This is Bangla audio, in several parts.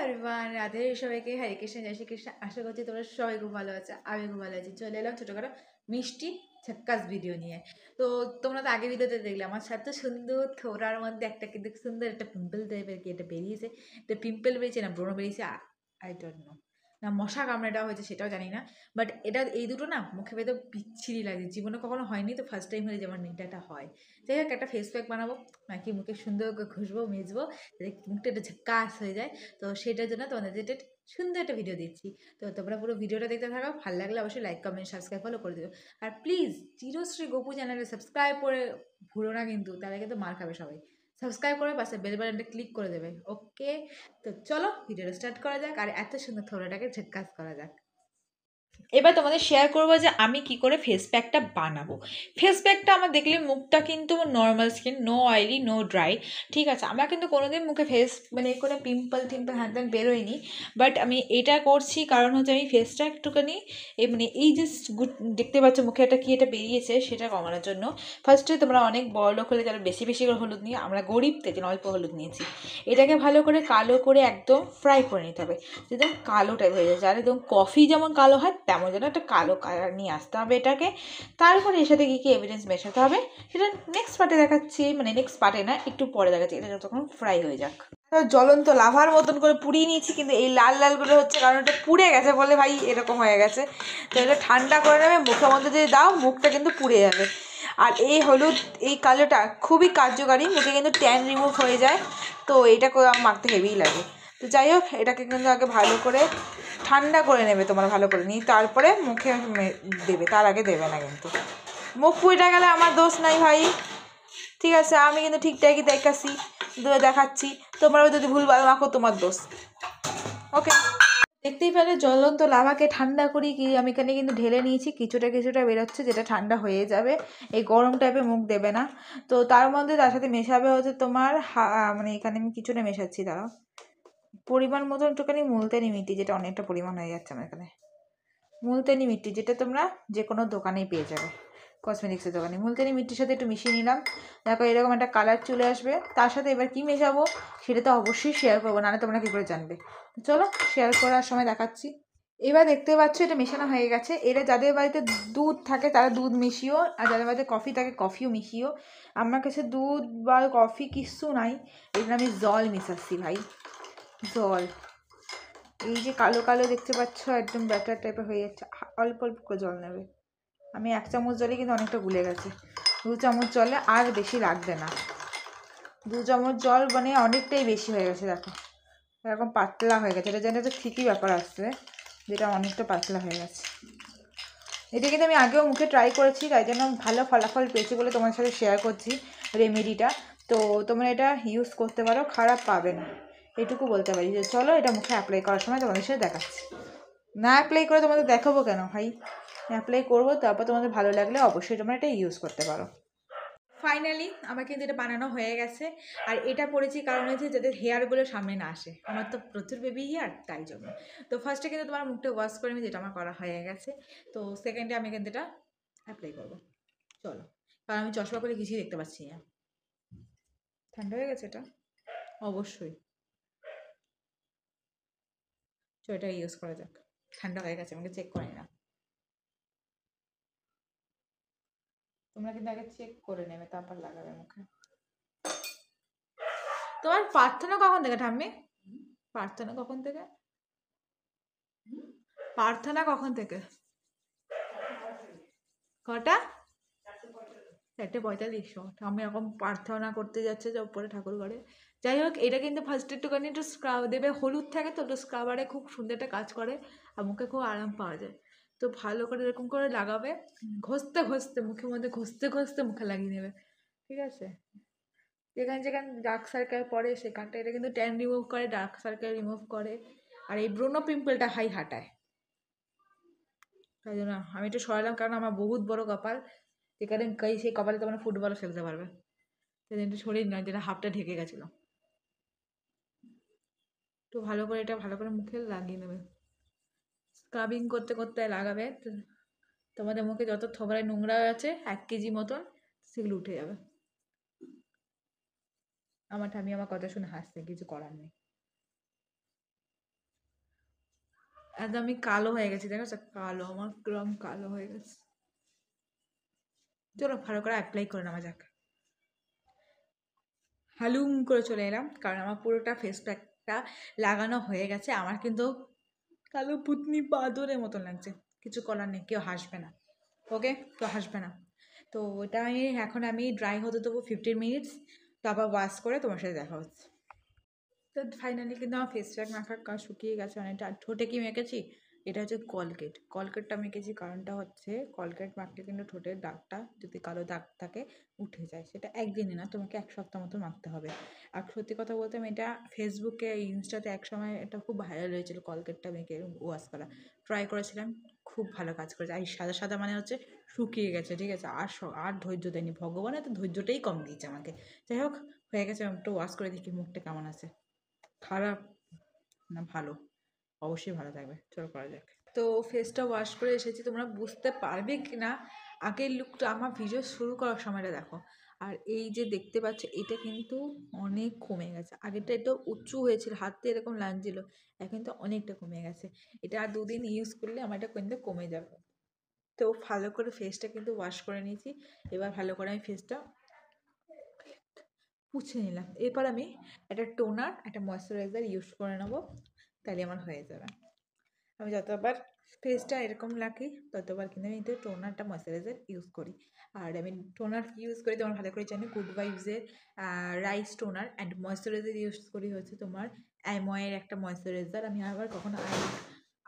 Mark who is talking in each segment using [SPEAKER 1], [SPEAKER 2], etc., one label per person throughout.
[SPEAKER 1] এভরিওয়ান, রাধে সবাইকে হরে কৃষ্ণ, জয় শ্রীকৃষ্ণ। আশা করছি তোমরা সবাই খুব ভালো আছো, আমি খুব ভালো আছি। চলে এলাম ছোটোখাটো মিষ্টি ঝাক্কাস ভিডিও নিয়ে। তো তোমরা তো আগে ভিডিওতে দেখলে আমার সাথে সুন্দর থোড়ার মধ্যে একটা কিন্তু সুন্দর একটা পিম্পল টাইপের কি এটা বেরিয়েছে। তো পিম্পল বেরিয়েছে না ব্রণ বেরিয়েছে, আই ডোন্ট নো, না মশা কামড়াটা হয়েছে সেটাও জানি না। বাট এটা এই দুটো না মুখে বেঁধে বিচ্ছিরি লাগে, জীবনে কখনো হয়নি, তো ফার্স্ট টাইম হলে যেমন এটা হয়। যাই হোক, একটা ফেস প্যাক বানাবো নাকি মুখে সুন্দর করে ঘষবো মেজবো, যাতে মুখটা একটা ঝাক্কাস হয়ে যায়। তো সেটার জন্য তোমাদের যেটা সুন্দর একটা ভিডিও দিচ্ছি। তো তোমরা পুরো ভিডিওটা দেখতে থাকো, ভালো লাগলে অবশ্যই লাইক কমেন্ট সাবস্ক্রাইব ফলো করে দিও। আর প্লিজ চিরশ্রী গোপু চ্যানেলে সাবস্ক্রাইব করে ভুলো না কিন্তু, তাহলে কিন্তু মার খাবে সবাই। সাবস্ক্রাইব করে পাশে বেল বাটনটা ক্লিক করে দেবে, ওকে? তো চলো ভিডিওটা স্টার্ট করা যাক, আর এত সুন্দর থোড়াটাকে ঝাক্কাস করা যাক। এবার তোমাদের শেয়ার করবো যে আমি কি করে ফেস প্যাকটা বানাবো। ফেস প্যাকটা আমার দেখলে মুখটা কিন্তু normal skin, no oily no dry, ঠিক আছে। আমার কিন্তু কোনোদিন মুখে ফেস মানে কোনো পিম্পল টিম্পল হ্যান ত্যান বেরোয়নি। বাট আমি এটা করছি কারণ হচ্ছে আমি ফেসটা একটুখানি মানে এই যে দেখতে পাচ্ছ মুখে একটা কি এটা বেরিয়েছে সেটা কমানোর জন্য। ফার্স্টে তোমরা অনেক বড় লোক হলে যারা বেশি বেশি করে হলুদ নিয়ে, আমরা গরিব থেকে অল্প হলুদ নিয়েছি। এটাকে ভালো করে কালো করে একদম ফ্রাই করে নিতে হবে, যেটা কালো টাইপ হয়ে যাচ্ছে। আর একদম কফি যেমন কালো হয় তেমন যেন একটা কালো কালার নিয়ে আসতে হবে এটাকে। তারপরে এর সাথে কী কী এভিডেন্স মেশাতে হবে সেটা নেক্সট পার্টে দেখাচ্ছি, মানে নেক্সট পার্টে না, একটু পরে দেখাচ্ছি। এটা যতক্ষণ ফ্রাই হয়ে যাক। জ্বলন্ত লাভার মতন করে পুড়িয়ে নিয়েছি, কিন্তু এই লাল লালগুলো হচ্ছে কারণ এটা পুড়ে গেছে বলে ভাই এরকম হয়ে গেছে। তো এটা ঠান্ডা করে নেবে, মুখের মধ্যে যদি দাও মুখটা কিন্তু পুড়ে যাবে। আর এই হলুদ এই কালোটা খুবই কার্যকারী, মুখে কিন্তু ট্যান রিমুভ হয়ে যায়। তো এটা মাখতে হেভিই লাগে। তো যাই হোক, এটাকে কিন্তু আগে ভালো করে ঠান্ডা করে নেবে তোমরা, ভালো করে নিয়ে তারপরে মুখে দেবে, তার আগে দেবে না কিন্তু। মুখ পুড়ে গেলে আমার দোষ নাই ভাই, ঠিক আছে? আমি কিন্তু ঠিকঠাকই দেখাচ্ছি, তোমরাও যদি ভুলভাল মাখো তোমার দোষ, ওকে? দেখতেই পেলে জ্বলন্ত লাভাকে ঠান্ডা করি কি আমি এখানে কিন্তু ঢেলে নিয়েছি, কিছুটা কিছুটা বেরোচ্ছে, যেটা ঠান্ডা হয়ে যাবে। এই গরম টাইপে মুখ দেবে না। তো তার মধ্যে তার সাথে মেশাবে হচ্ছে তোমার মানে এখানে আমি কিছুটা মেশাচ্ছি, দাঁড়াও, পরিমাণ মতন একটুখানি মুলতানি মিট্টি, যেটা অনেকটা পরিমাণ হয়ে যাচ্ছে আমার এখানে। মুলতানি মিট্টি যেটা তোমরা যে কোনো দোকানেই পেয়ে যাবে, কসমেটিক্সের দোকানে। মুলতানি মিট্টির সাথে একটু মিশিয়ে নিলাম, দেখো এরকম একটা কালার চলে আসবে। তার সাথে এবার কি মেশাবো সেটা তো অবশ্যই শেয়ার করবো, নাহলে তোমরা কী করে জানবে? চলো শেয়ার করার সময় দেখাচ্ছি। এবার দেখতে পাচ্ছ এটা মেশানো হয়ে গেছে। এরা যাদের বাড়িতে দুধ থাকে তারা দুধ মিশিও, আর যাদের বাড়িতে কফি থাকে কফিও মিশিও। আমার কাছে দুধ বা কফি কিচ্ছু নাই, এখানে আমি জল মিশাচ্ছি ভাই, জল। এই যে কালো কালো দেখতে পাচ্ছ একদম ব্যাটার টাইপের হয়ে যাচ্ছে, অল্প অল্প করে জল নেবে। আমি 1 চামচ জলে কিন্তু অনেকটা গুলে গেছে, 2 চামচ জলে আর বেশি লাগবে না। 2 চামচ জল মানে অনেকটাই বেশি হয়ে গেছে, দেখো এরকম পাতলা হয়ে গেছে। এটা যেন একটা ঠিকই ব্যাপার আসছে, যেটা অনেকটা পাতলা হয়ে গেছে। এটা কিন্তু আমি আগেও মুখে ট্রাই করেছি, তাই জন্য ভালো ফলাফল পেয়েছি বলে তোমার সাথে শেয়ার করছি রেমেডিটা। তো তোমরা এটা ইউজ করতে পারো, খারাপ পাবে না, এটুকু বলতে পারি। যে চলো এটা মুখে অ্যাপ্লাই করার সময় তোমাদের সাথে দেখাচ্ছি। না অ্যাপ্লাই করে তোমাদের দেখাবো কেন ভাই? অ্যাপ্লাই করবো, তারপর তোমাদের ভালো লাগলে অবশ্যই তোমরা এটা ইউজ করতে পারো। ফাইনালি আমার কিন্তু এটা বানানো হয়ে গেছে। আর এটা পরেছি কারণ হচ্ছে যাতে হেয়ারগুলো সামনে না আসে, আমার তো প্রচুর বেবি হেয়ার, তাই জন্য। তো ফার্স্টে কিন্তু তোমার মুখটা ওয়াশ করে নিই, যেটা আমার করা হয়ে গেছে। তো সেকেন্ডে আমি কিন্তু এটা অ্যাপ্লাই করবো, চলো। কারণ আমি চশমা করে কিছুই দেখতে পাচ্ছি না, ঠান্ডা হয়ে গেছে এটা অবশ্যই। চলো এটা ইউজ করা যাক, ঠান্ডা হয়ে গেছে, আমাকে চেক করে না। তোমরা কিন্তু আগে চেক করে নেবে তারপর লাগাবে মুখে। তোমার প্রার্থনা কখন থেকে ঠাম্মি? প্রার্থনা কখন থেকে? প্রার্থনা কখন থেকে? কটা? 4:45। আমি এখন প্রার্থনা করতে যাচ্ছে যে উপরে ঠাকুর ঘরে। যাই হোক, এটা কিন্তু ফার্স্ট একটুখানি একটু স্ক্রাব দেবে, হলুদ থাকে তো, একটু স্ক্রাবারে খুব সুন্দর একটা কাজ করে আর মুখে খুব আরাম পাওয়া যায়। তো ভালো করে এরকম করে লাগাবে, ঘষতে ঘষতে মুখের মধ্যে ঘষতে ঘষতে মুখে লাগিয়ে নেবে, ঠিক আছে? যেখানে যেখানে ডার্ক সার্কেল পড়ে সেখানটা এটা কিন্তু ট্যান রিমুভ করে, ডার্ক সার্কেল রিমুভ করে, আর এই ব্রোনো পিম্পলটা হাই হাঁটায়। তাই জন্য আমি একটু সরালাম, কারণ আমার বহুত বড় কপাল, যেখানে সেই কপালে তোমরা ফুটবলও খেলতে পারবে। সেই জন্য একটু শরীর নয়, যেটা হাফটা ঢেকে গেছিলো। একটু ভালো করে এটা ভালো করে মুখে লাগিয়ে নেবে, স্ক্রাবিং করতে করতে লাগাবে। তোমাদের মুখে যত থোবরায় নোংরা আছে 1 কেজি মতন, সেগুলো উঠে যাবে। আমার ঠামি আমার কথা শুনে হাসছে, কিছু করার নেই। একদম আমি কালো হয়ে গেছি, দেখো কালো, আমার রং কালো হয়ে গেছে। চলো ভালো করে অ্যাপ্লাই করে নেওয়া যাক। হালুম করে চলে এলাম, কারণ আমার পুরোটা ফেস প্যাকটা লাগানো হয়ে গেছে। আমার কিন্তু কালো পুতনি বাদরের মতন লাগছে, কিছু করার নেই, কেউ হাসবে না, ওকে, কেউ হাসবে না। তো ওটা এখন আমি ড্রাই হতে দেবো 15 মিনিটস, তারপর ওয়াশ করে তোমার সাথে দেখা হচ্ছে। তো ফাইনালি কিন্তু আমার ফেস প্যাক মাখার কাজ শুকিয়ে গেছে অনেকটা। আর ঠোঁটে কি মেখেছি, এটা হচ্ছে কলগেটটা মেখেছি, কারণটা হচ্ছে কলগেট মাখলে কিন্তু ঠোঁটের দাগটা, যদি কালো দাগ থাকে, উঠে যায়। সেটা একদিনে না, তোমাকে 1 সপ্তাহ মতো মাখতে হবে। আর সত্যি কথা বলতে আমি এটা ফেসবুকে, ইনস্টাতে একসময় এটা খুব ভাইরাল হয়েছিল, কলগেটটা মেখে ওয়াশ করা। ট্রাই করেছিলাম, খুব ভালো কাজ করেছে। আর এই সাদা সাদা মানে হচ্ছে শুকিয়ে গেছে, ঠিক আছে, আর ধৈর্য দেয়নি, ভগবান তো ধৈর্যটাই কম দিয়েছে আমাকে। যাই হোক, হয়ে গেছে, আমি একটু ওয়াশ করে দেখি মুখটা কেমন আছে, খারাপ না ভালো, অবশ্যই ভালো থাকবে। চলো করা যাক। তো ফেসটা ওয়াশ করে এসেছি, তোমরা বুঝতে পারবে কি না আগের লুকটা আমার ভিডিও শুরু করার সময়টা দেখো। আর এই যে দেখতে পাচ্ছ, এটা কিন্তু অনেক কমে গেছে। আগেরটা একটু উঁচু হয়েছিল, হাতে এরকম লাগছিল, এখন কিন্তু অনেকটা কমে গেছে। এটা আর 2 দিন ইউজ করলে আমার এটা কিন্তু কমে যাবে। তো ভালো করে ফেসটা কিন্তু ওয়াশ করে নিয়েছি। এবার ভালো করে আমি ফেসটা মুছে নিলাম। এরপর আমি একটা টোনার, একটা ময়শ্চারাইজার ইউজ করে নেবো, তাহলে আমার হয়ে যাবে। আমি যতবার ফেসটা এরকম রাখি, ততবার কিন্তু আমি এতে টোনারটা ময়শ্চারাইজার ইউজ করি। আর আমি টোনার ইউজ করি তোমার ভালো করে জানি, গুড ভাইবসের rice toner and moisturiser use করি হচ্ছে তোমার অ্যাময়ের একটা ময়শ্চারাইজার। আমি আবার কখনো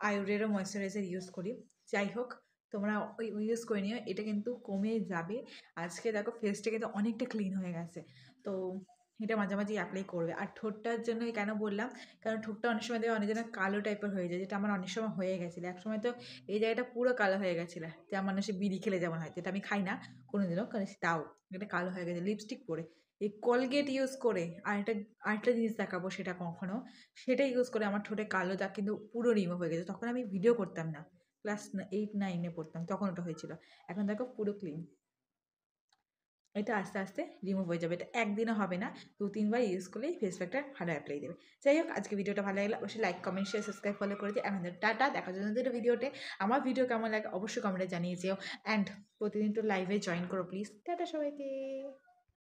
[SPEAKER 1] আয়ুরেরও ময়শ্চারাইজার ইউজ করি। যাই হোক, তোমরা ওই ইউজ করে নিও, এটা কিন্তু কমে যাবে। আজকে দেখো ফেসটা কিন্তু অনেকটা ক্লিন হয়ে গেছে। তো এটা মাঝে মাঝে অ্যাপ্লাই করবে। আর ঠোঁটটার জন্য কেন বললাম, কারণ ঠোঁটটা অনেক সময় দেখবে অনেকজনের কালো টাইপের হয়ে যায়, যেটা আমার অনেক সময় হয়ে গেছিলো। এক সময় তো এই জায়গাটা পুরো কালো হয়ে গেছিলো, যা মানুষের বিড়ি খেলে যেমন হয়, যেটা আমি খাই না কোনোদিনও, কারণ তাও এটা কালো হয়ে গেছে লিপস্টিক পরে। এই কলগেট ইউজ করে আরেকটা জিনিস দেখাবো, সেটা কখনো সেটা ইউজ করে আমার ঠোঁটে কালো দাগ কিন্তু পুরো রিমুভ হয়ে গেছে। তখন আমি ভিডিও করতাম না, ক্লাস 8-9-এ পড়তাম, তখন ওটা হয়েছিল। এখন দেখো পুরো ক্লিন। এটা আস্তে আস্তে রিমুভ হয়ে যাবে, এটা একদিনও হবে না, 2-3 বার ইউজ করলেই ফেস প্যাকটা ভালো অ্যাপ্লাই দেবে। যাই হোক, আজকে ভিডিওটা ভালো লাগলে অবশ্যই like, comment, share, subscribe, follow করে দিই। আমাদের টাটা, দেখার জন্য ভিডিওতে। আমার ভিডিও কেমন লাগে অবশ্যই কমেন্টে জানিয়ে যেও। অ্যান্ড প্রতিদিন একটু লাইভে জয়েন করো প্লিজ। টাটা সবাইকে।